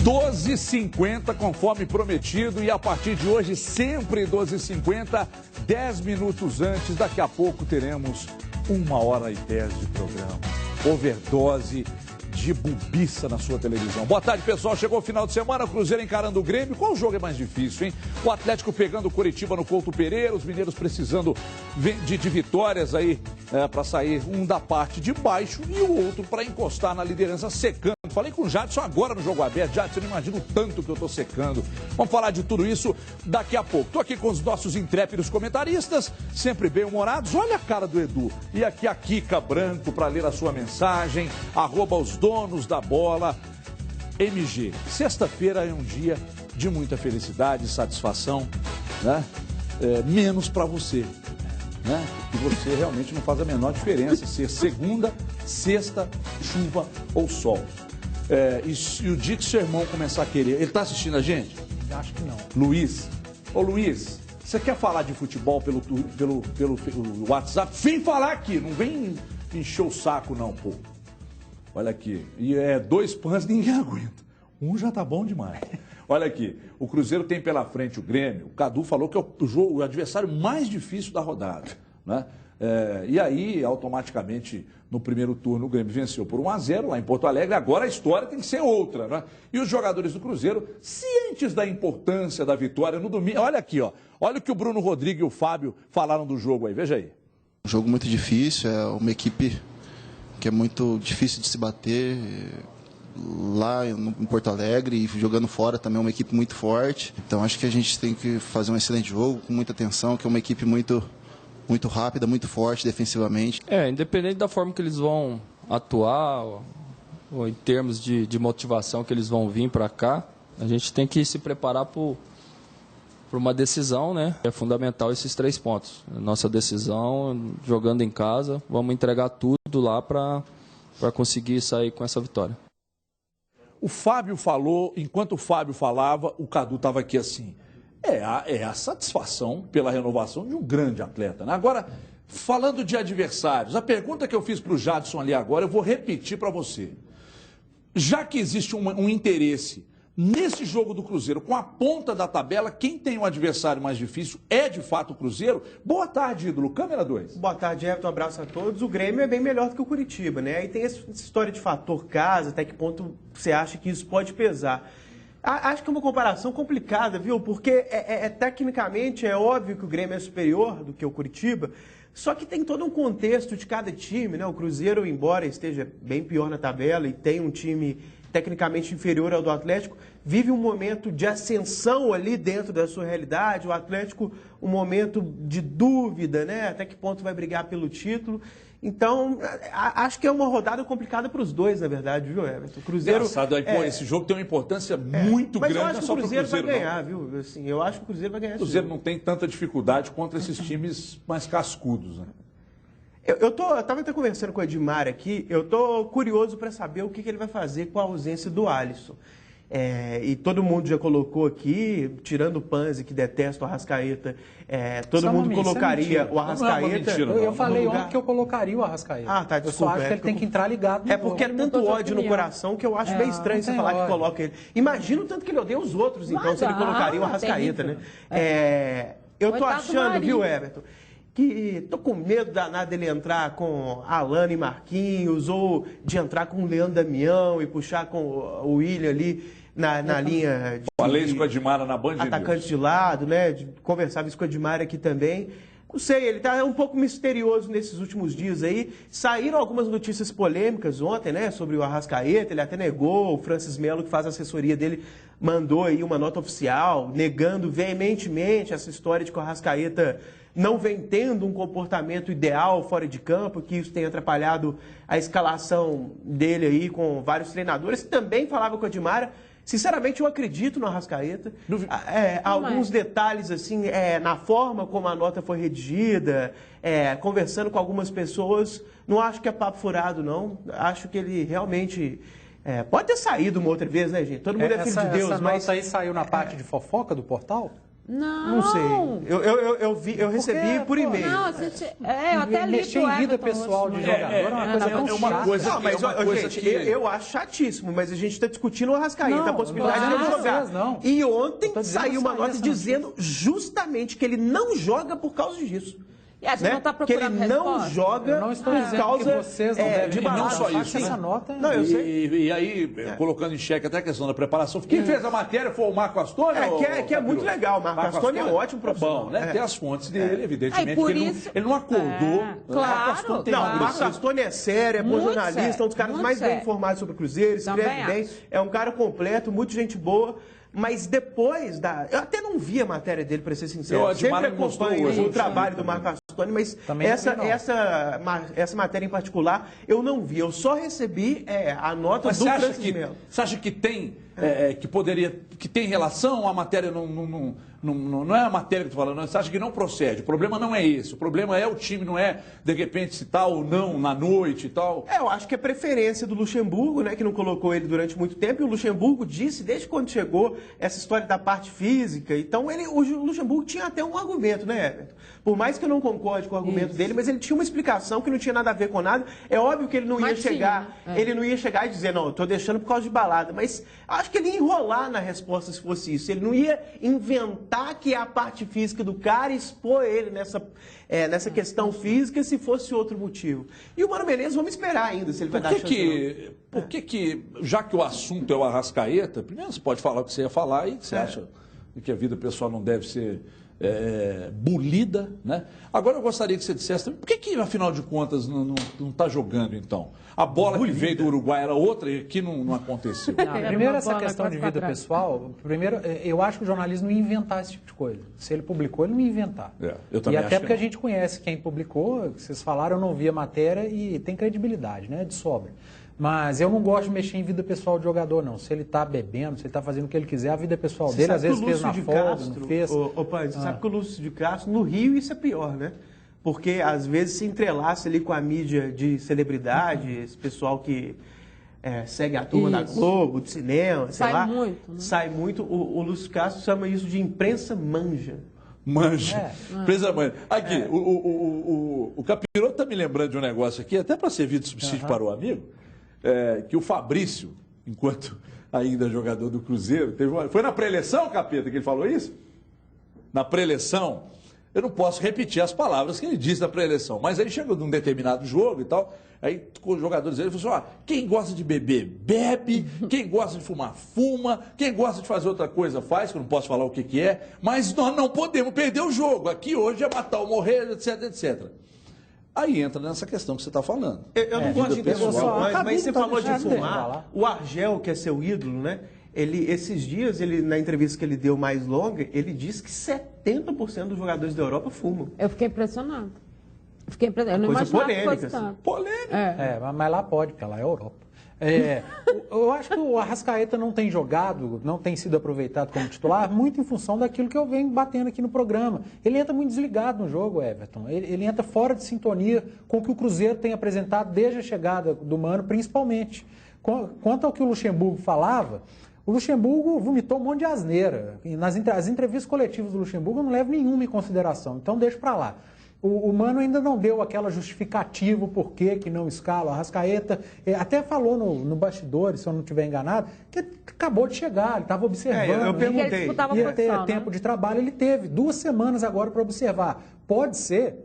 12h50, conforme prometido, e a partir de hoje, sempre 12h50, 10 minutos antes. Daqui a pouco teremos 1h10 de programa. Overdose de bubiça na sua televisão. Boa tarde, pessoal. Chegou o final de semana, o Cruzeiro encarando o Grêmio. Qual jogo é mais difícil, hein? O Atlético pegando o Coritiba no Couto Pereira, os mineiros precisando de vitórias aí para sair um da parte de baixo e o outro para encostar na liderança secando. Falei com o Jadson agora no Jogo Aberto. Jadson, eu não imagino o tanto que eu tô secando. Vamos falar de tudo isso daqui a pouco. Tô aqui com os nossos intrépidos comentaristas, sempre bem-humorados. Olha a cara do Edu. E aqui a Kika Branco para ler a sua mensagem. @os donos da bola. MG. Sexta-feira é um dia de muita felicidade e satisfação, né? Menos para você, né? E você realmente não faz a menor diferença ser segunda, sexta, chuva ou sol. E o dia que seu irmão começar a querer... Ele está assistindo a gente? Acho que não. Luiz. Ô, Luiz, você quer falar de futebol pelo WhatsApp? Vem falar aqui, não vem encher o saco não, pô. Olha aqui. E 2 pães ninguém aguenta. Um já tá bom demais. Olha aqui. O Cruzeiro tem pela frente o Grêmio. O Cadu falou que é o adversário mais difícil da rodada, né? E aí, automaticamente, no primeiro turno, o Grêmio venceu por 1-0 lá em Porto Alegre. Agora a história tem que ser outra, né? E os jogadores do Cruzeiro, cientes da importância da vitória no domingo... Olha aqui, ó. Olha o que o Bruno Rodrigues e o Fábio falaram do jogo aí. Veja aí. Um jogo muito difícil, é uma equipe que é muito difícil de se bater. Lá em Porto Alegre e jogando fora também é uma equipe muito forte. Então acho que a gente tem que fazer um excelente jogo, com muita atenção, que é uma equipe muito rápida, muito forte defensivamente. Independente da forma que eles vão atuar, ou em termos de motivação que eles vão vir para cá, a gente tem que se preparar para uma decisão, né? É fundamental esses 3 pontos. Nossa decisão, jogando em casa, vamos entregar tudo lá para conseguir sair com essa vitória. O Fábio falou, enquanto o Fábio falava, o Cadu estava aqui assim. É a satisfação pela renovação de um grande atleta, né? Agora, falando de adversários, a pergunta que eu fiz para o Jadson ali agora, eu vou repetir para você. Já que existe um interesse nesse jogo do Cruzeiro, com a ponta da tabela, quem tem um adversário mais difícil é de fato o Cruzeiro. Boa tarde, ídolo. Câmera 2. Boa tarde, Everton. Um abraço a todos. O Grêmio é bem melhor do que o Curitiba, né? E tem essa história de fator casa, até que ponto você acha que isso pode pesar. Acho que é uma comparação complicada, viu? Porque tecnicamente é óbvio que o Grêmio é superior do que o Curitiba, só que tem todo um contexto de cada time, né? O Cruzeiro, embora esteja bem pior na tabela e tem um time tecnicamente inferior ao do Atlético, vive um momento de ascensão ali dentro da sua realidade. O Atlético, um momento de dúvida, né? Até que ponto vai brigar pelo título. Então, acho que é uma rodada complicada para os dois, na verdade, viu, Everton? O Cruzeiro... Engraçado, esse jogo tem uma importância muito grande, mas eu acho que o Cruzeiro vai ganhar, não. viu? Assim, eu acho que o Cruzeiro vai ganhar. O Cruzeiro não tem tanta dificuldade contra esses times mais cascudos, né? Eu estava até conversando com o Edmar aqui, eu estou curioso para saber o que ele vai fazer com a ausência do Alisson. E todo mundo já colocou aqui, tirando o Panzi, que detesta o Arrascaeta, todo mundo colocaria o Arrascaeta... Eu falei ontem que eu colocaria o Arrascaeta. Ah, tá, desculpa. Eu só acho que ele tem que entrar ligado no porque é tanto ódio no coração que eu acho bem estranho você falar que coloca ele. Imagina o tanto que ele odeia os outros, então, se ele colocaria o Arrascaeta, né? Eu tô achando, viu, Everton, que tô com medo danado dele entrar com Alana e Marquinhos, ou de entrar com o Leandro Damião e puxar com o William ali na linha de... Falei isso com a Edmara na Band de atacante de lado, né? Conversava isso com a Edmara aqui também. Não sei, ele tá um pouco misterioso nesses últimos dias aí. Saíram algumas notícias polêmicas ontem, né? Sobre o Arrascaeta, ele até negou. O Francis Melo, que faz a assessoria dele, mandou aí uma nota oficial, negando veementemente essa história de que o Arrascaeta não vem tendo um comportamento ideal fora de campo, que isso tem atrapalhado a escalação dele aí com vários treinadores. Também falava com a Edmara. Sinceramente, eu acredito no Arrascaeta. Alguns detalhes, assim, na forma como a nota foi redigida, conversando com algumas pessoas, não acho que é papo furado, não. Acho que ele realmente... pode ter saído uma outra vez, né, gente? Todo mundo é filho de Deus, essa mas... nota aí saiu na parte de fofoca do portal? Não sei. Eu recebi por e-mail. Não, eu até li mexer em vida pessoal de jogador é uma coisa tão chata. Eu acho chatíssimo, mas a gente está discutindo o Arrascaeta, a possibilidade de ele jogar. E ontem saiu uma nota dizendo justamente que ele não joga por causa disso. E a gente não está procurando que ele não joga eu não estou dizendo por causa que vocês não devem de não só isso. Essa nota não, eu sei. E aí, colocando em xeque até a questão da preparação. Quem fez a matéria foi o Marco Astoni? Que é muito legal. O Marco Astoni é um ótimo profissional. Bom, né? Tem as fontes dele, evidentemente. Por que isso... ele não acordou. Claro. Não, o Marco Astoni é sério, é bom jornalista, é um dos caras mais bem informados sobre o Cruzeiro, escreve bem, é um cara completo, muito gente boa. Mas depois da... Eu até não vi a matéria dele, para ser sincero. Eu sempre acompanho o trabalho do Marco Astoni, mas essa matéria em particular eu não vi. Eu só recebi a nota do Francisco Melo. Você acha que tem... que poderia... que tem relação? A matéria não é a matéria que eu estou falando. Você acha que não procede? O problema não é esse. O problema é o time, não é, de repente, se tá ou não na noite e tal. Eu acho que é preferência do Luxemburgo, né, que não colocou ele durante muito tempo. E o Luxemburgo disse, desde quando chegou, essa história da parte física. Então, o Luxemburgo tinha até um argumento, né, Everton? Por mais que eu não concorde com o argumento dele, mas ele tinha uma explicação que não tinha nada a ver com nada. É óbvio que ele não ia chegar... Ele não ia chegar e dizer, não, eu estou deixando por causa de balada. Mas acho que ele ia enrolar na resposta se fosse isso. Ele não ia inventar que é a parte física do cara e expor ele nessa questão física se fosse outro motivo. E o Mano Menezes, vamos esperar ainda se ele vai dar chance. Por que, já que o assunto é o Arrascaeta, primeiro você pode falar o que você ia falar e que você acha que a vida pessoal não deve ser bolida, né? Agora eu gostaria que você dissesse também, por que afinal de contas não está jogando então? A bola que veio do Uruguai era outra e aqui não aconteceu. Primeiro essa questão de vida pessoal, eu acho que o jornalismo não ia inventar esse tipo de coisa. Se ele publicou, ele não ia inventar. Eu também e até acho porque a gente conhece quem publicou, vocês falaram, eu não vi a matéria e tem credibilidade, né? De sobra. Mas eu não gosto de mexer em vida pessoal de jogador, não. Se ele está bebendo, se ele está fazendo o que ele quiser, a vida pessoal dele, às vezes fez na folga, não fez. Você sabe que o Lúcio de Castro, no Rio, isso é pior, né? Porque às vezes se entrelaça ali com a mídia de celebridade, esse pessoal que segue a turma da Globo, do cinema, sei lá. Sai muito. O Lúcio Castro chama isso de imprensa manja. Imprensa manja. Aqui, o Capiroto está me lembrando de um negócio aqui, até para servir de subsídio para o amigo. Que o Fabrício, enquanto ainda jogador do Cruzeiro, foi na pré-eleição, Capeta, que ele falou isso? Na pré-eleição, eu não posso repetir as palavras que ele disse na pré-eleição, mas aí chega num determinado jogo e tal, aí com os jogadores dele, ele falou assim, quem gosta de beber, bebe, quem gosta de fumar, fuma, quem gosta de fazer outra coisa, faz, que eu não posso falar o que é, mas nós não podemos perder o jogo, aqui hoje é matar ou morrer, etc, etc. Aí entra nessa questão que você está falando. Eu não gosto de interromper, mas você falou de fumar. O Argel, que é seu ídolo, né? Esses dias, na entrevista que ele deu mais longa, ele disse que 70% dos jogadores da Europa fumam. Eu fiquei impressionado. Eu não imaginava que fosse tanto. Polêmica. Mas lá pode, porque lá é a Europa. Eu acho que o Arrascaeta não tem jogado, não tem sido aproveitado como titular, muito em função daquilo que eu venho batendo aqui no programa. Ele entra muito desligado no jogo, Everton. Ele entra fora de sintonia com o que o Cruzeiro tem apresentado desde a chegada do Mano, principalmente. Quanto ao que o Luxemburgo falava, o Luxemburgo vomitou um monte de asneira. E as entrevistas coletivas do Luxemburgo eu não levo nenhuma em consideração, então deixa para lá. O Mano ainda não deu aquela justificativa, o porquê que não escala. O Arrascaeta até falou no bastidor, se eu não estiver enganado, que acabou de chegar, ele estava observando. Eu perguntei. Ia ter tempo de trabalho, ele teve 2 semanas agora para observar. Pode ser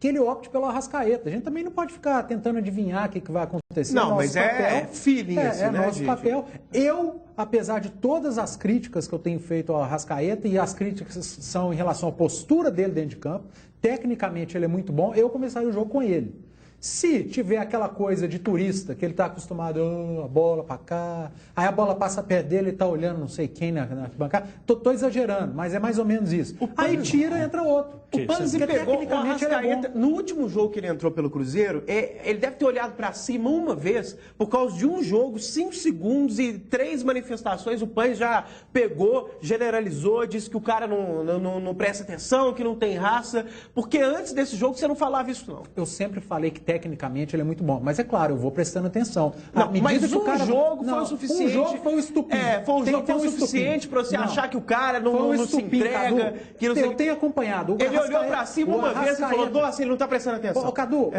que ele opte pelo Arrascaeta. A gente também não pode ficar tentando adivinhar o que vai acontecer. Não, mas é feeling, assim, né, nosso papel. Eu, apesar de todas as críticas que eu tenho feito ao Arrascaeta, e as críticas são em relação à postura dele dentro de campo, tecnicamente ele é muito bom, eu começaria o jogo com ele. Se tiver aquela coisa de turista, que ele está acostumado, a bola para cá, aí a bola passa perto dele, ele está olhando não sei quem na bancada, tô exagerando, mas é mais ou menos isso. Aí tira, entra outro. O Panzi pegou o Arrascaeta, no último jogo que ele entrou pelo Cruzeiro, ele deve ter olhado para cima uma vez, por causa de um jogo, 5 segundos e 3 manifestações, o Panzi já pegou, generalizou, disse que o cara não presta atenção, que não tem raça, porque antes desse jogo você não falava isso não. Eu sempre falei que tecnicamente ele é muito bom. Mas é claro, eu vou prestando atenção. Não, mas um jogo foi o suficiente. Um jogo foi o estupim. Foi um jogo foi o suficiente para você achar que o cara não se entrega. Cadu, que não eu tenho acompanhado. Ele olhou para cima uma vez e falou, nossa, ele não está prestando atenção. Cadu,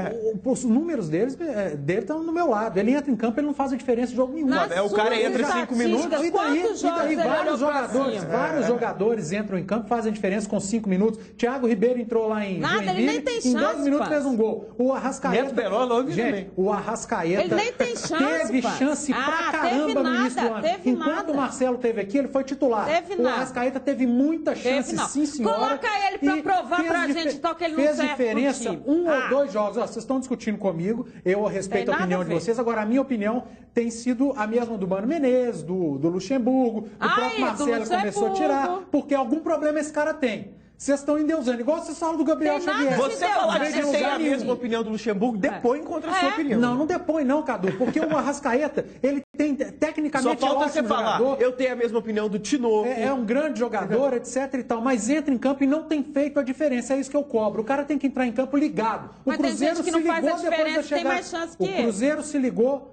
os números dele estão do meu lado. Ele entra em campo, ele não faz a diferença de jogo nenhum. O cara entra 5 minutos. E daí vários jogadores entram em campo, fazem a diferença com 5 minutos. Thiago Ribeiro entrou lá em Nada, ele nem tem chance, em 2 minutos fez um gol. O Arrascaeta... Gente, o Arrascaeta ele nem tem chance, teve chance pra caramba no início do ano. Enquanto o Marcelo teve aqui, ele foi titular. O Arrascaeta teve muita chance, sim, senhora. Coloca ele pra provar pra gente então que ele não serve pro time. Fez diferença ou 2 jogos. Vocês estão discutindo comigo, eu respeito a opinião de vocês. Agora, a minha opinião tem sido a mesma do Mano Menezes, do Luxemburgo, o próprio Marcelo começou a tirar, porque algum problema esse cara tem. Vocês estão endeusando, igual vocês falam do Gabriel Xavier. Você falar que você tem a mesma opinião do Luxemburgo, depõe contra a sua opinião. Não depõe não, Cadu, porque o Arrascaeta, ele tem, tecnicamente, só falta você falar, eu tenho a mesma opinião do Tinoco. É um grande jogador, etc e tal, mas entra em campo e não tem feito a diferença, é isso que eu cobro. O cara tem que entrar em campo ligado. Mas tem gente que não faz a diferença, tem mais chance que ele. O Cruzeiro se ligou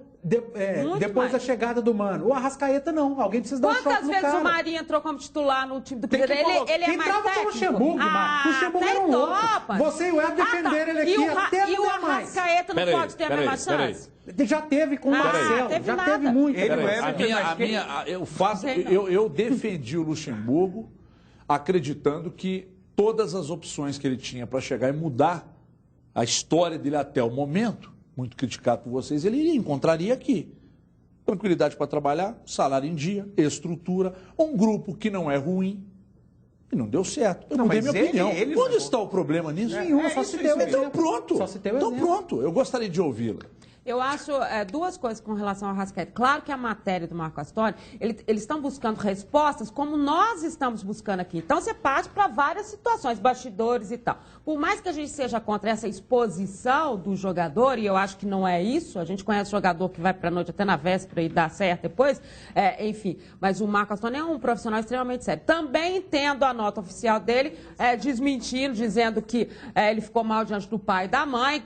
depois da chegada do Mano. O Arrascaeta não. Alguém precisa dar um choque no cara. Quantas vezes o Marinho entrou como titular no time do Cruzeiro? Ele é mais técnico. Com o Luxemburgo, o Luxemburgo era um louco. Você e o Eder defenderam ele aqui até e o Arrascaeta não pode ter a mesma chance? Já teve com o Marcelo, já teve muito. Eu defendi o Luxemburgo acreditando que todas as opções que ele tinha para chegar e mudar a história dele até o momento, muito criticado por vocês, ele encontraria aqui. Tranquilidade para trabalhar, salário em dia, estrutura, um grupo que não é ruim. E não deu certo. Eu mudei minha opinião. Onde está o problema nisso? Nenhum, só se deu. Então pronto. Então pronto. Eu gostaria de ouvi-la. Eu acho duas coisas com relação ao Arrascaeta. Claro que a matéria do Marco Astoni, eles estão buscando respostas como nós estamos buscando aqui. Então, você parte para várias situações, bastidores e tal. Por mais que a gente seja contra essa exposição do jogador, e eu acho que não é isso, a gente conhece jogador que vai para a noite até na véspera e dá certo depois, enfim. Mas o Marco Astoni é um profissional extremamente sério. Também entendo a nota oficial dele, desmentindo, dizendo que ele ficou mal diante do pai e da mãe.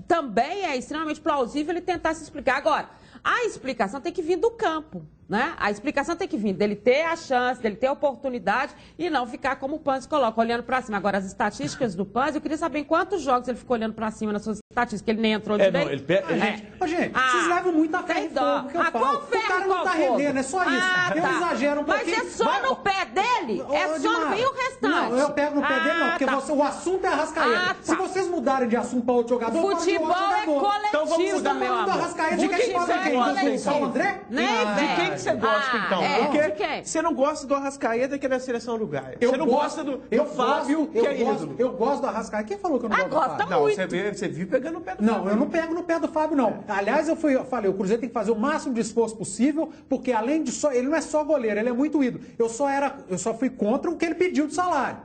Também é extremamente plausível ele tentar se explicar. Agora, a explicação tem que vir do campo, né? A explicação tem que vir dele ter a chance, dele ter a oportunidade e não ficar como o Panzi coloca, olhando para cima. Agora, as estatísticas do Panzi, eu queria saber em quantos jogos ele ficou olhando para cima nas suas estatísticas, que ele nem entrou de bem. Gente, vocês levam muito a ferro e fogo, que eu falo. Qual ferro, o cara não tá rendendo, é só isso. Eu exagero um pouquinho. Mas é só no pé dele? É só no meio o restante? Não, eu pego no pé dele não, porque o assunto é Arrascaeta. Se vocês mudarem de assunto para outro jogador, futebol é coletivo, então vamos mudar, meu amor. Arrascaeta de quem pode quem? Só o André? De quem que você gosta, então? Porque você não gosta do Arrascaeta, que é da seleção uruguaia. Você não gosta do Fábio, que é ídolo. Eu gosto do Arrascaeta. Quem falou que eu não gosto do Fábio? Não, você viu pegando no pé do Fábio. Não, eu não pego no pé do Fábio, não. Aliás, eu falei, o Cruzeiro tem que fazer o máximo de esforço possível, porque além de ele não é só goleiro, ele é muito ídolo. Eu só fui contra o que ele pediu de salário.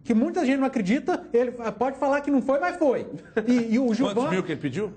Que muita gente não acredita, ele pode falar que não foi, mas foi. E o Gilvan... Quantos mil que ele pediu?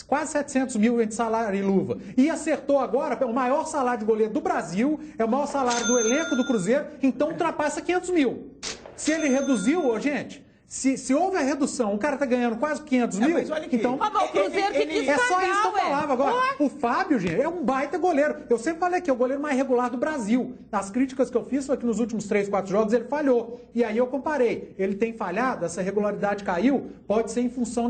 Quase 700 mil entre salário e luva. E acertou agora o maior salário de goleiro do Brasil, é o maior salário do elenco do Cruzeiro, então ultrapassa 500 mil. Se ele reduziu, gente... Se houve a redução, o cara tá ganhando quase 500 mil, então... O Cruzeiro que quis é só isso que eu falava agora. O Fábio, gente, é um baita goleiro. Eu sempre falei que é o goleiro mais regular do Brasil. As críticas que eu fiz foi que nos últimos 3, 4 jogos ele falhou. E aí eu comparei. Ele tem falhado, essa regularidade caiu, pode ser em função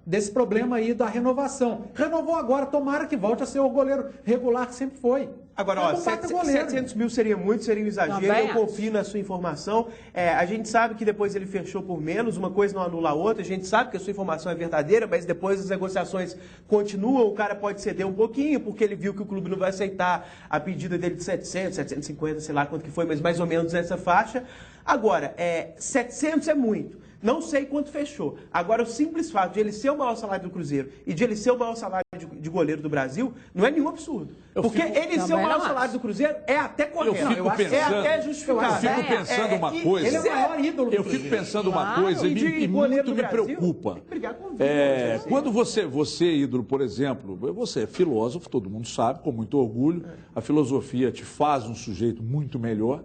desse problema aí da renovação. Renovou agora, tomara que volte a ser o goleiro regular que sempre foi. Agora, 700 mil seria muito, seria um exagero. Eu confio na sua informação. A gente sabe que depois ele fechou por menos, uma coisa não anula a outra. A gente sabe que a sua informação é verdadeira, mas depois as negociações continuam. O cara pode ceder um pouquinho, porque ele viu que o clube não vai aceitar a pedida dele de 700, 750, sei lá quanto que foi, mas mais ou menos nessa faixa. Agora, 700 é muito. Não sei quanto fechou. Agora, o simples fato de ele ser o maior salário do Cruzeiro e de ele ser o maior salário de goleiro do Brasil não é nenhum absurdo. Porque ele ser o maior salário do Cruzeiro é até correto. É até justificado. Eu fico pensando uma coisa. Ele é o maior ídolo. Eu fico pensando uma coisa e muito me preocupa. Quando você, ídolo, por exemplo, você é filósofo, todo mundo sabe, com muito orgulho, a filosofia te faz um sujeito muito melhor.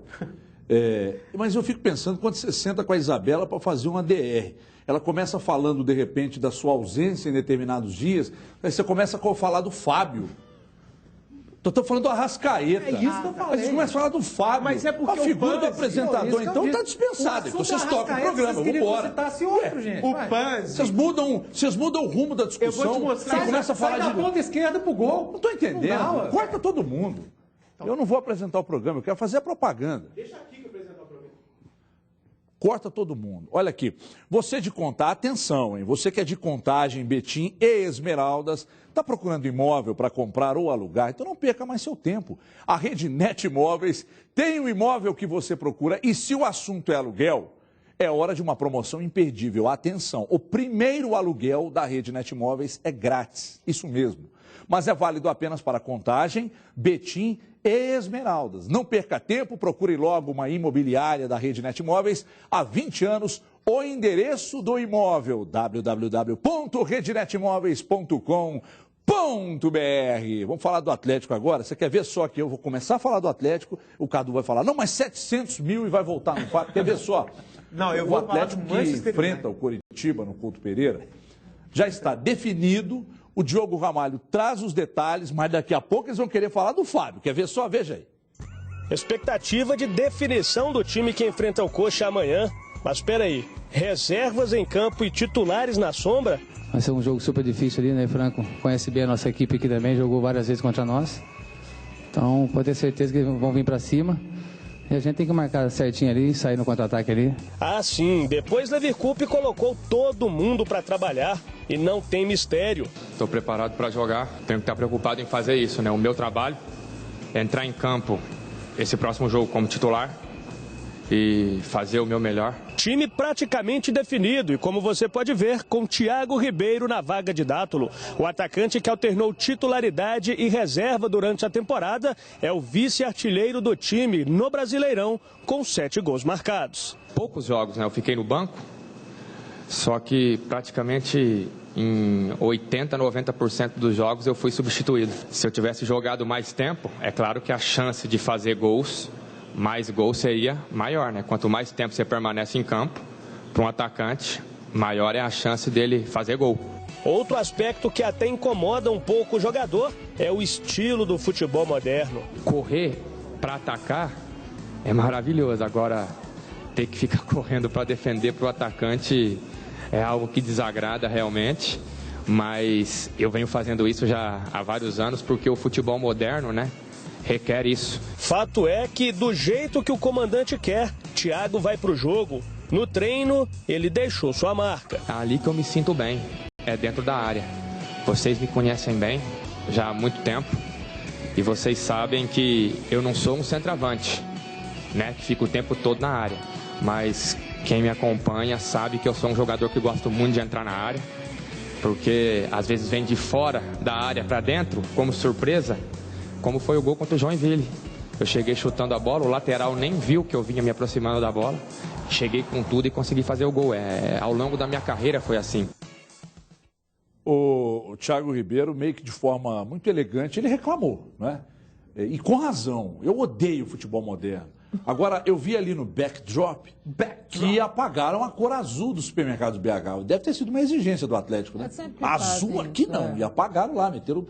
Mas eu fico pensando, quando você senta com a Isabela para fazer uma DR, ela começa falando, de repente, da sua ausência em determinados dias, aí você começa a falar do Fábio. Estou falando do Arrascaeta. É isso que eu falei. Mas você começa a falar do Fábio. Mas é porque a figura do apresentador, então, está dispensada. Vocês tocam o programa, vamos embora. Vocês mudam o rumo da discussão. Eu vou te mostrar. Você começa a falar da ponta esquerda pro gol. Não estou entendendo. Não, corta todo mundo. Eu não vou apresentar o programa, eu quero fazer a propaganda. Deixa aqui que eu apresentar o programa. Corta todo mundo. Olha aqui, você de Contagem, atenção, hein? Você que é de Contagem, Betim e Esmeraldas, está procurando imóvel para comprar ou alugar, então não perca mais seu tempo. A Rednet Imóveis tem o imóvel que você procura e se o assunto é aluguel, é hora de uma promoção imperdível. Atenção, o primeiro aluguel da Rednet Imóveis é grátis, isso mesmo. Mas é válido apenas para Contagem, Betim e Esmeraldas. Não perca tempo, procure logo uma imobiliária da Rednet Imóveis há 20 anos. O endereço do imóvel, www.rednetimóveis.com.br. Vamos falar do Atlético agora? Você quer ver só que eu vou começar a falar do Atlético, o Cadu vai falar, não, mas 700 mil e vai voltar no fato. Quer ver só? Não, eu o vou Atlético falar do que enfrenta o Coritiba no Couto Pereira já está definido. O Diogo Ramalho traz os detalhes, mas daqui a pouco eles vão querer falar do Fábio. Quer ver só? Veja aí. Expectativa de definição do time que enfrenta o Coxa amanhã. Mas espera aí, reservas em campo e titulares na sombra? Vai ser um jogo super difícil ali, né, Franco? Conhece bem a nossa equipe aqui também, jogou várias vezes contra nós. Então, pode ter certeza que eles vão vir para cima. E a gente tem que marcar certinho ali, sair no contra-ataque ali. Ah, sim. Depois Levi Coupe colocou todo mundo para trabalhar e não tem mistério. Estou preparado para jogar, tenho que estar preocupado em fazer isso, né? O meu trabalho é entrar em campo esse próximo jogo como titular e fazer o meu melhor. Time praticamente definido e, como você pode ver, com Thiago Ribeiro na vaga de Dátulo. O atacante que alternou titularidade e reserva durante a temporada é o vice-artilheiro do time no Brasileirão, com 7 gols marcados. Poucos jogos, né? Eu fiquei no banco, só que praticamente em 80%, 90% dos jogos eu fui substituído. Se eu tivesse jogado mais tempo, é claro que a chance de fazer gols, mais gol seria maior, né? Quanto mais tempo você permanece em campo, para um atacante, maior é a chance dele fazer gol. Outro aspecto que até incomoda um pouco o jogador é o estilo do futebol moderno. Correr para atacar é maravilhoso, agora ter que ficar correndo para defender para o atacante é algo que desagrada realmente, mas eu venho fazendo isso já há vários anos porque o futebol moderno, né, requer isso. Fato é que, do jeito que o comandante quer, Thiago vai pro jogo. No treino, ele deixou sua marca. É ali que eu me sinto bem, é dentro da área. Vocês me conhecem bem, já há muito tempo, e vocês sabem que eu não sou um centroavante, né, que fica o tempo todo na área. Mas quem me acompanha sabe que eu sou um jogador que gosto muito de entrar na área, porque às vezes vem de fora da área para dentro, como surpresa, como foi o gol contra o Joinville. Eu cheguei chutando a bola, o lateral nem viu que eu vinha me aproximando da bola. Cheguei com tudo e consegui fazer o gol. Ao longo da minha carreira foi assim. O Thiago Ribeiro, meio que de forma muito elegante, ele reclamou, né? E com razão. Eu odeio o futebol moderno. Agora, eu vi ali no backdrop que apagaram a cor azul do supermercado BH. Deve ter sido uma exigência do Atlético, né? Azul aqui não. E apagaram lá, meteram o...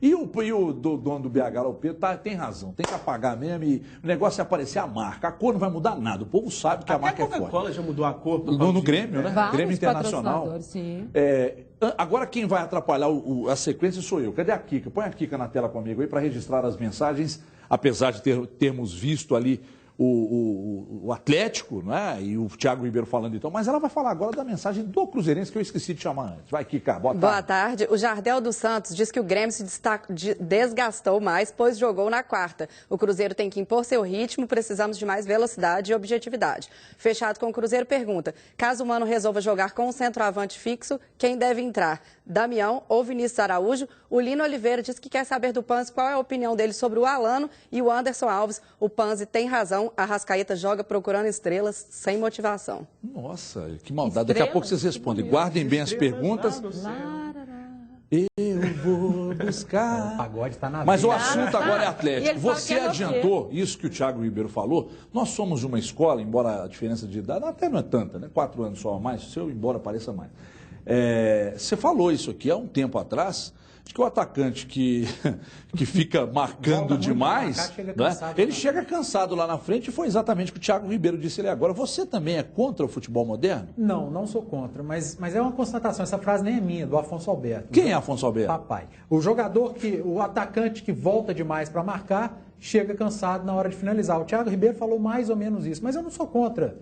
E o dono do BH, o Pedro, tem razão. Tem que apagar mesmo e o negócio é aparecer a marca. A cor não vai mudar nada. O povo sabe que a marca é forte. A Coca-Cola já mudou a cor. No Grêmio, né? Vários Grêmio Internacional. Sim. Agora quem vai atrapalhar a sequência sou eu. Cadê a Kika? Põe a Kika na tela comigo aí para registrar as mensagens. Apesar de termos visto ali o Atlético, né? E o Thiago Ribeiro falando então, mas ela vai falar agora da mensagem do Cruzeirense que eu esqueci de chamar antes. Vai, Kika, boa tarde. Boa tarde. O Jardel dos Santos diz que o Grêmio se desgastou mais, pois jogou na quarta. O Cruzeiro tem que impor seu ritmo, precisamos de mais velocidade e objetividade. Fechado com o Cruzeiro pergunta, caso o Mano resolva jogar com um centroavante fixo, quem deve entrar? Damião ou Vinícius Araújo? O Lino Oliveira diz que quer saber do Panzi qual é a opinião dele sobre o Alano e o Anderson Alves. O Panzi tem razão, a Arrascaeta joga procurando estrelas sem motivação. Nossa, que maldade. Daqui a pouco vocês respondem. Guardem bem as perguntas. Eu vou buscar. O pagode tá na Mas vida. o assunto agora é E Atlético. ele fala Você que é adiantou isso que o Thiago Ribeiro falou. Nós somos de uma escola, embora a diferença de idade até não é tanta, né? 4 anos só a mais, o seu, embora pareça mais. Você falou isso aqui há um tempo atrás. Acho que o atacante que fica marcando demais, ele chega cansado lá na frente, e foi exatamente o que o Thiago Ribeiro disse ali agora. Você também é contra o futebol moderno? Não, não sou contra, mas é uma constatação. Essa frase nem é minha, do Afonso Alberto. Quem é Afonso Alberto? Papai. O atacante que volta demais para marcar, chega cansado na hora de finalizar. O Thiago Ribeiro falou mais ou menos isso, mas eu não sou contra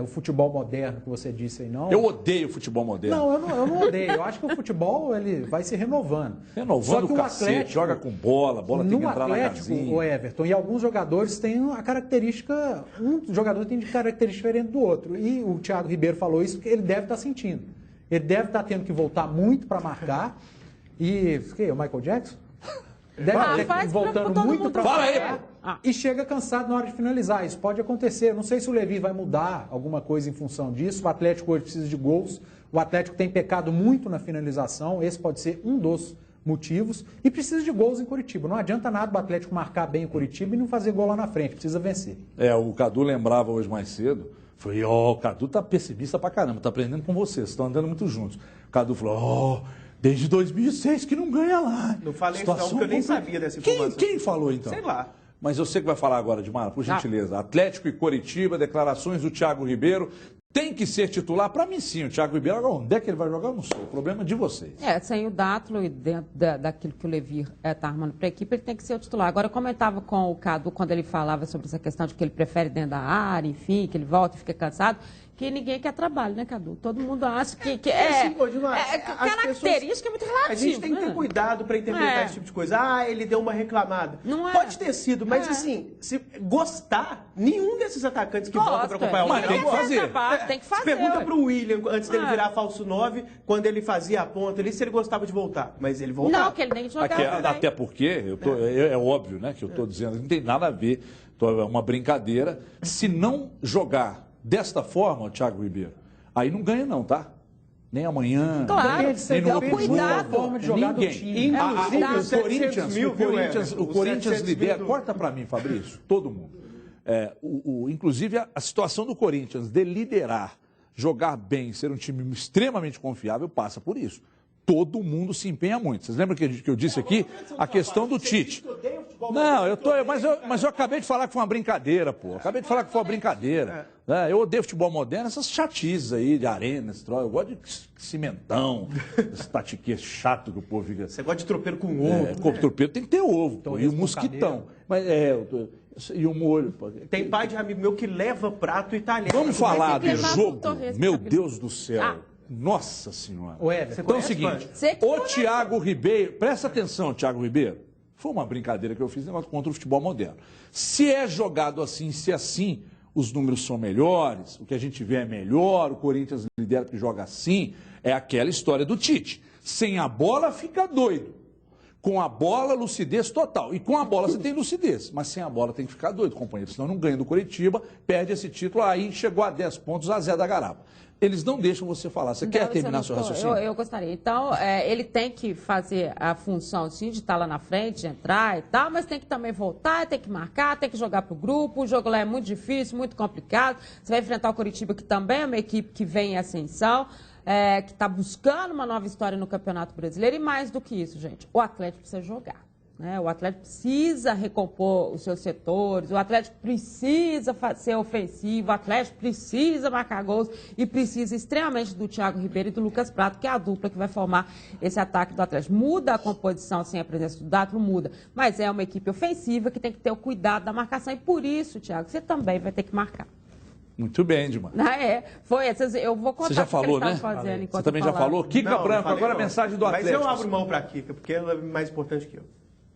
o futebol moderno que você disse aí, não. Eu odeio o futebol moderno. Não, eu não odeio. Eu acho que o futebol ele vai se renovando. Renovando o cacete, joga com bola tem que entrar na casinha. O Everton, e alguns jogadores têm a característica, um jogador tem de característica diferente do outro. E o Thiago Ribeiro falou isso porque ele deve estar sentindo. Ele deve estar tendo que voltar muito para marcar. E o Michael Jackson? Deve ter voltando muito para marcar. E chega cansado na hora de finalizar. Isso pode acontecer. Não sei se o Levi vai mudar alguma coisa em função disso. O Atlético hoje precisa de gols. O Atlético tem pecado muito na finalização. Esse pode ser um dos motivos. E precisa de gols em Curitiba. Não adianta nada o Atlético marcar bem o Curitiba e não fazer gol lá na frente. Precisa vencer. O Cadu lembrava hoje mais cedo. Falei, o Cadu tá pessimista pra caramba. Tá aprendendo com vocês. Estão andando muito juntos. O Cadu falou, desde 2006 que não ganha lá. Não falei isso não, porque eu nem sabia dessa informação. Quem falou então? Sei lá. Mas eu sei que vai falar agora, Edmar, por gentileza. Atlético e Coritiba, declarações do Thiago Ribeiro. Tem que ser titular? Para mim, sim. O Thiago Ribeiro, agora onde é que ele vai jogar? Eu não sei. O problema é de vocês. Sem o Dátulo e dentro daquilo que o Levi está armando para a equipe, ele tem que ser o titular. Agora, eu comentava com o Cadu, quando ele falava sobre essa questão de que ele prefere dentro da área, enfim, que ele volta e fica cansado, que ninguém quer trabalho, né, Cadu? Todo mundo acha que característica é muito relativa. A gente tem que ter cuidado para interpretar esse tipo de coisa. Ele deu uma reclamada. Não é. Pode ter sido, mas assim, se gostar, nenhum desses atacantes que voltam para acompanhar o mas tem que fazer. Tem que fazer. Pergunta pro William, antes dele virar falso 9, quando ele fazia a ponta ali, se ele gostava de voltar. Mas ele voltava. Não, que ele nem jogava. Até porque, é óbvio, né, que eu estou dizendo, não tem nada a ver, é uma brincadeira. Se não jogar desta forma, o Thiago Ribeiro, aí não ganha não, tá? Nem amanhã, claro, nem no outro cuidado. Forma de jogar do time. O Corinthians lidera. Corta para mim, Fabrício, todo mundo. Inclusive, a situação do Corinthians de liderar, jogar bem, ser um time extremamente confiável, passa por isso. Todo mundo se empenha muito. Vocês lembram que eu disse aqui a questão do Tite? Não, mas eu acabei de falar que foi uma brincadeira, pô. Acabei de falar que foi uma brincadeira. Eu odeio futebol moderno, essas chatices aí de arena, esse troço. Eu gosto de cimentão, esse tatiquês chato que o povo fica. Você gosta de tropeiro com ovo. Tropeiro tem que ter ovo, pô, e o mosquitão. Mas e o molho. Pô. Tem pai de amigo meu que leva prato italiano. Vamos falar do jogo? Meu Deus do céu. Nossa Senhora. Então é o seguinte, o Thiago Ribeiro, presta atenção, Thiago Ribeiro, foi uma brincadeira que eu fiz contra o futebol moderno. Se é jogado assim, se assim, os números são melhores, o que a gente vê é melhor, o Corinthians lidera porque joga assim, é aquela história do Tite. Sem a bola fica doido. Com a bola, lucidez total. E com a bola você tem lucidez. Mas sem a bola tem que ficar doido, companheiro. Senão não ganha do Coritiba, perde esse título, aí chegou a 10 pontos a Zé da Garapa. Eles não deixam você falar. Você quer terminar seu raciocínio? Eu gostaria. Então, ele tem que fazer a função, sim, de estar lá na frente, de entrar e tal, mas tem que também voltar, tem que marcar, tem que jogar pro grupo. O jogo lá é muito difícil, muito complicado. Você vai enfrentar o Coritiba, que também é uma equipe que vem em ascensão, que está buscando uma nova história no Campeonato Brasileiro. E mais do que isso, gente, o Atlético precisa jogar. O Atlético precisa recompor os seus setores, o Atlético precisa ser ofensivo, o Atlético precisa marcar gols e precisa extremamente do Thiago Ribeiro e do Lucas Prato, que é a dupla que vai formar esse ataque do Atlético. Muda a composição sem a presença do Dátulo, muda, mas é uma equipe ofensiva que tem que ter o cuidado da marcação e por isso, Thiago, você também vai ter que marcar. Muito bem, Edmar. Eu vou contar você já falou, o que eles né? fazendo enquanto você também já falou? Kika Branco, agora a mensagem do Atlético. Mas eu abro mão para a Kika, porque ela é mais importante que eu.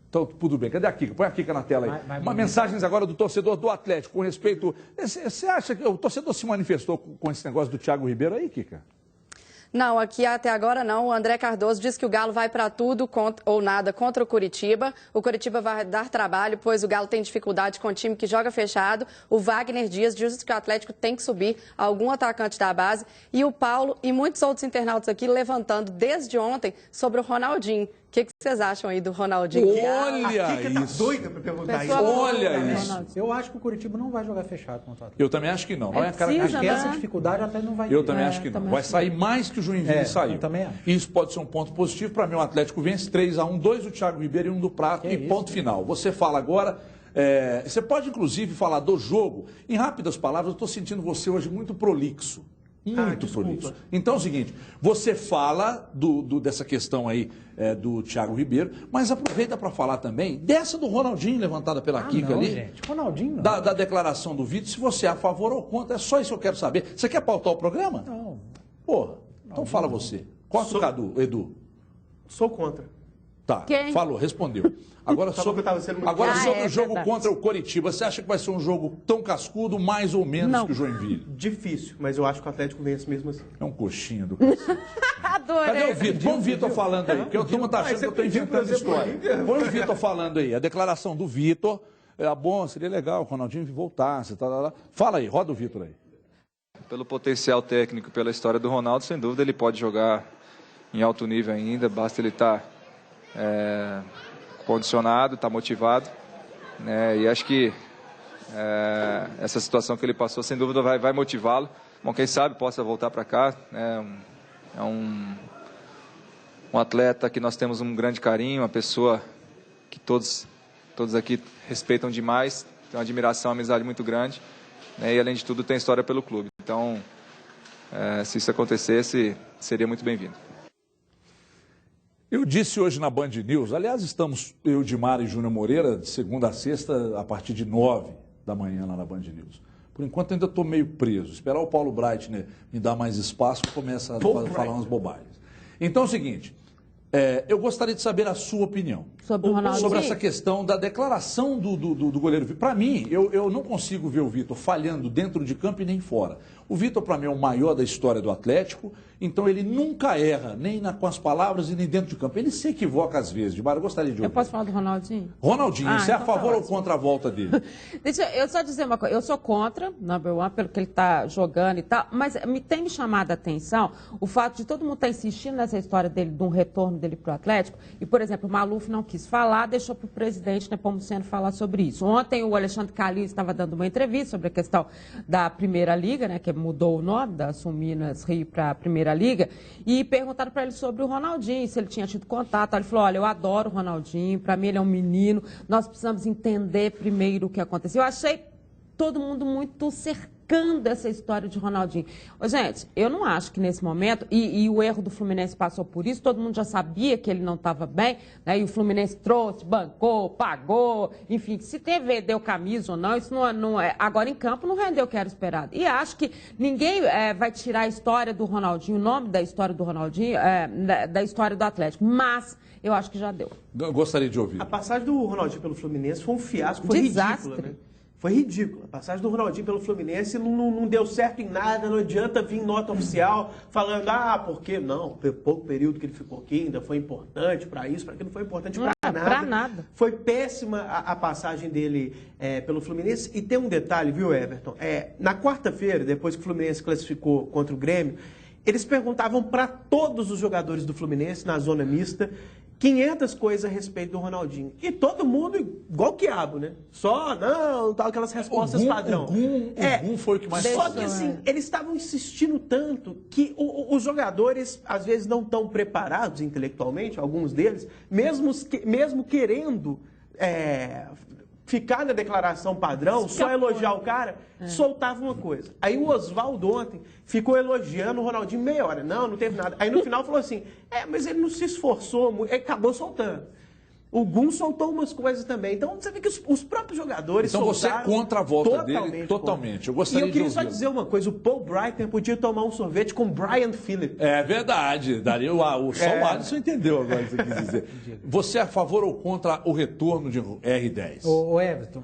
Então, tudo bem. Cadê a Kika? Põe a Kika na tela aí. Mensagens agora do torcedor do Atlético com respeito... Você acha que o torcedor se manifestou com esse negócio do Thiago Ribeiro aí, Kika? Não, aqui até agora não. O André Cardoso diz que o Galo vai para tudo ou nada contra o Curitiba. O Curitiba vai dar trabalho, pois o Galo tem dificuldade com o time que joga fechado. O Wagner Dias diz que o Atlético tem que subir algum atacante da base. E o Paulo e muitos outros internautas aqui levantando desde ontem sobre o Ronaldinho, que vocês acham aí do Ronaldinho? Olha A Kika tá isso. doida pra perguntar isso. Olha isso. Eu acho que o Curitiba não vai jogar fechado contra o Atlético. Eu também acho que não. Não é a cara precisa, Acho que essa né? dificuldade até não vai ter. Eu também acho que não. também Vai acho sair mais que o Joinville saiu. eu também acho. Isso pode ser um ponto positivo. Para mim, o Atlético vence 3-1, 2 do Thiago Ribeiro e 1 do Prato. E ponto final. Você fala agora. Você pode, inclusive, falar do jogo. Em rápidas palavras, eu estou sentindo você hoje muito prolixo. Muito prolixo. Então é o seguinte, você fala dessa questão aí do Thiago Ribeiro, mas aproveita para falar também dessa do Ronaldinho, levantada pela Kika ali. Gente, Ronaldinho não. Da declaração do Vitor, se você é a favor ou contra, é só isso que eu quero saber. Você quer pautar o programa? Não. Porra, então fala você. Corta o Cadu, Edu. Sou contra. Tá, Quem? falou, respondeu. Agora Só sobre, que eu tava sendo muito agora claro. sobre É o jogo verdade. contra o Coritiba, você acha que vai ser um jogo tão cascudo, mais ou menos Não. que o Joinville? Difícil, mas eu acho que o Atlético vence mesmo assim. É um coxinha do cacete. Adorei. Cadê o Vitor? Põe o Vitor falando aí, porque o turma tá achando que eu estou inventando história. Põe o Vitor falando aí, a declaração do Vitor. Bom, seria legal o Ronaldinho voltasse. Fala aí, roda o Vitor aí. Pelo potencial técnico, pela história do Ronaldo, sem dúvida ele pode jogar em alto nível ainda, basta ele estar condicionado, estar motivado, né? E acho que essa situação que ele passou, sem dúvida, vai motivá-lo. Bom, quem sabe possa voltar para cá, né? É um atleta que nós temos um grande carinho, uma pessoa que todos aqui respeitam demais, tem uma admiração, uma amizade muito grande, né? E além de tudo tem história pelo clube. Então, se isso acontecesse, seria muito bem-vindo. Eu disse hoje na Band News, aliás, estamos eu, Dimar e Júnior Moreira, de segunda a sexta, a partir de 9 da manhã lá na Band News. Por enquanto ainda estou meio preso. Esperar o Paulo Breitner me dar mais espaço, começa a falar umas bobagens. Então é o seguinte, eu gostaria de saber a sua opinião Sobre o Ronaldinho? sobre essa questão da declaração do goleiro Vitor. Para mim, eu não consigo ver o Vitor falhando dentro de campo e nem fora. O Vitor, para mim, é o maior da história do Atlético, então ele nunca erra, nem com as palavras e nem dentro de campo. Ele se equivoca às vezes. Eu gostaria de ouvir. Eu posso falar do Ronaldinho? Ronaldinho, você é a então favor ou contra a volta dele? Deixa eu só dizer uma coisa. Eu sou contra, number one, pelo que ele está jogando e tal, mas tem me chamado a atenção o fato de todo mundo estar insistindo nessa história dele, de um retorno dele para o Atlético. E, por exemplo, o Maluf não quis falar, deixou para o presidente Nepomuceno falar sobre isso. Ontem o Alexandre Calil estava dando uma entrevista sobre a questão da Primeira Liga, né, que mudou o nome da Sul-Minas Rio para a Primeira Liga, e perguntaram para ele sobre o Ronaldinho, se ele tinha tido contato. Ele falou, olha, eu adoro o Ronaldinho, para mim ele é um menino, nós precisamos entender primeiro o que aconteceu. Eu achei todo mundo muito cercando essa história de Ronaldinho. Ô, gente, eu não acho que nesse momento, e o erro do Fluminense passou por isso, todo mundo já sabia que ele não estava bem, né, e o Fluminense trouxe, bancou, pagou, enfim, se teve, deu camisa ou não, isso não é. Agora em campo não rendeu o que era esperado. E acho que ninguém vai tirar a história do Ronaldinho, o nome da história do Ronaldinho, da história do Atlético, mas eu acho que já deu. Eu gostaria de ouvir. A passagem do Ronaldinho pelo Fluminense foi um fiasco, foi Desastre. ridícula, né? Foi ridículo. A passagem do Ronaldinho pelo Fluminense não deu certo em nada, não adianta vir nota oficial falando, porque não, pouco período que ele ficou aqui ainda foi importante para isso, para aquilo, não foi importante para nada. Para nada. Foi péssima a passagem dele pelo Fluminense. E tem um detalhe, viu, Everton? Na quarta-feira, depois que o Fluminense classificou contra o Grêmio, eles perguntavam para todos os jogadores do Fluminense, na zona mista, 500 coisas a respeito do Ronaldinho. E todo mundo igual quiabo, né? Só, não, tal, aquelas respostas padrão. O Gum foi o que mais Só falou. que assim, eles estavam insistindo tanto que os jogadores, às vezes, não estão preparados intelectualmente, alguns deles, mesmo querendo ficar na declaração padrão, só elogiar o cara, soltava uma coisa. Aí o Oswaldo ontem ficou elogiando o Ronaldinho meia hora. Não teve nada. Aí no final falou assim, mas ele não se esforçou muito, ele acabou soltando. O Gum soltou umas coisas também. Então, você vê que os próprios jogadores Então você é soltaram contra a volta dele? contra. Totalmente. Eu gostaria E eu queria de só ouvir. dizer uma coisa. O Paul Breitner podia tomar um sorvete com Brian Phillips. É verdade. Daria só o Alisson entendeu agora o que você quis dizer. Você é a favor ou contra o retorno de R10? O Everton,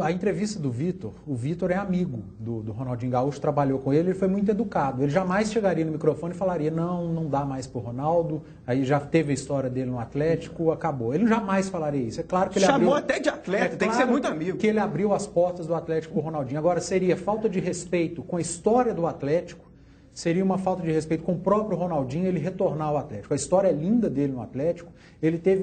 a entrevista do Vitor, o Vitor é amigo do Ronaldinho Gaúcho, trabalhou com ele foi muito educado. Ele jamais chegaria no microfone e falaria, não dá mais pro Ronaldo, aí já teve a história dele no Atlético, acabou. Ele jamais falaria isso. É claro que ele Chamou abriu, até de atleta, tem que ser muito amigo. Que ele abriu as portas do Atlético pro Ronaldinho. Agora, seria falta de respeito com a história do Atlético seria uma falta de respeito com o próprio Ronaldinho ele retornar ao Atlético. A história é linda dele no Atlético, ele teve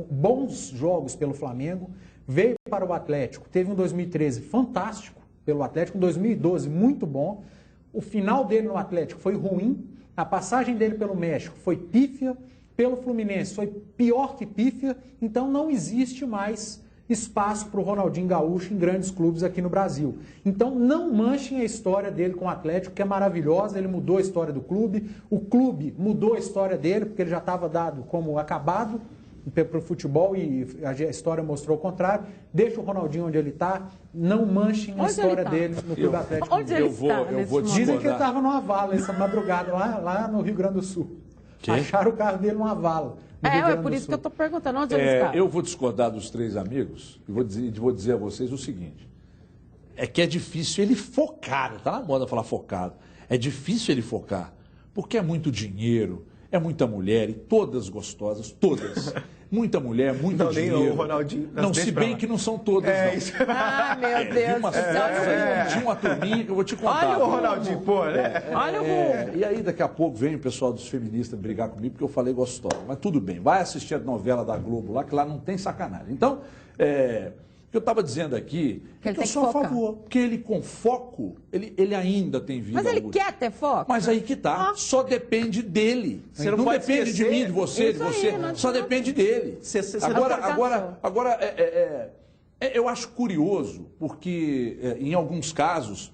bons jogos pelo Flamengo, veio para o Atlético, teve um 2013 fantástico pelo Atlético, um 2012 muito bom, o final dele no Atlético foi ruim, a passagem dele pelo México foi pífia, pelo Fluminense foi pior que pífia, então não existe mais espaço para o Ronaldinho Gaúcho em grandes clubes aqui no Brasil. Então não manchem a história dele com o Atlético, que é maravilhosa, ele mudou a história do clube, o clube mudou a história dele, porque ele já estava dado como acabado para o futebol e a história mostrou o contrário. Deixa o Ronaldinho onde ele está, não manchem a história dele no Clube Atlético. Onde ele está? Dizem que ele estava numa vala essa madrugada, lá no Rio Grande do Sul. Que? Acharam o carro dele numa vala. É por isso que eu estou perguntando onde ele está. Eu vou discordar dos três amigos e vou dizer a vocês o seguinte. É que é difícil ele focar, está na moda falar focado. É difícil ele focar, porque é muito dinheiro, é muita mulher, e todas gostosas, todas. Muita mulher, muito dinheiro. Nem o Ronaldinho. Não, se bem que não são todas, não. Isso. Ah, meu Deus. De uma turminha que eu vou te contar. Olha o Ronaldinho, pô, né? Olha o... E aí daqui a pouco vem o pessoal dos feministas brigar comigo porque eu falei gostosa. Mas tudo bem, vai assistir a novela da Globo lá, que lá não tem sacanagem. Então, o que eu estava dizendo aqui é que eu sou a favor, porque ele com foco, ele ainda tem vida. Mas ele útil. quer ter foco? Mas aí que tá, só depende dele. Você não pode depende esquecer. de mim, de você, de você, só depende dele. Agora, eu acho curioso, porque em alguns casos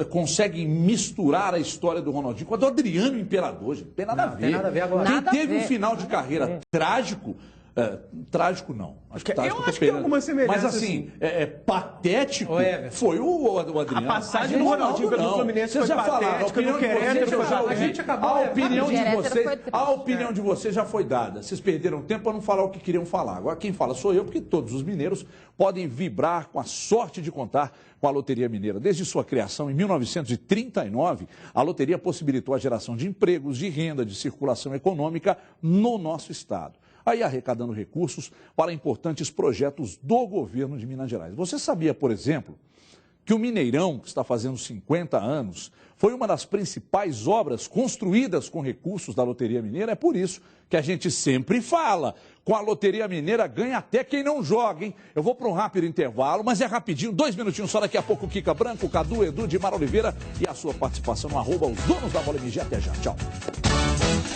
conseguem misturar a história do Ronaldinho com a do Adriano Imperador, gente. Tem nada a ver. Tem nada a ver agora. Quem teve um final de carreira trágico, trágico não. Acho que trágico eu acho que tem alguma semelhança. Mas assim, patético foi o Adriano. A passagem do Ronaldinho pelo Fluminense foi patética, não querendo. A gente acabou a opinião de vocês já foi dada. Vocês perderam tempo para não falar o que queriam falar. Agora quem fala sou eu, porque todos os mineiros podem vibrar com a sorte de contar com a Loteria Mineira. Desde sua criação em 1939, a loteria possibilitou a geração de empregos, de renda, de circulação econômica no nosso estado. Aí arrecadando recursos para importantes projetos do governo de Minas Gerais. Você sabia, por exemplo, que o Mineirão, que está fazendo 50 anos, foi uma das principais obras construídas com recursos da Loteria Mineira? É por isso que a gente sempre fala, com a Loteria Mineira ganha até quem não joga, hein? Eu vou para um rápido intervalo, mas é rapidinho, 2 minutinhos só, daqui a pouco o Kika Branco, o Cadu, Edu, Dimar Oliveira e a sua participação no @os donos da bola MG. Até já, tchau.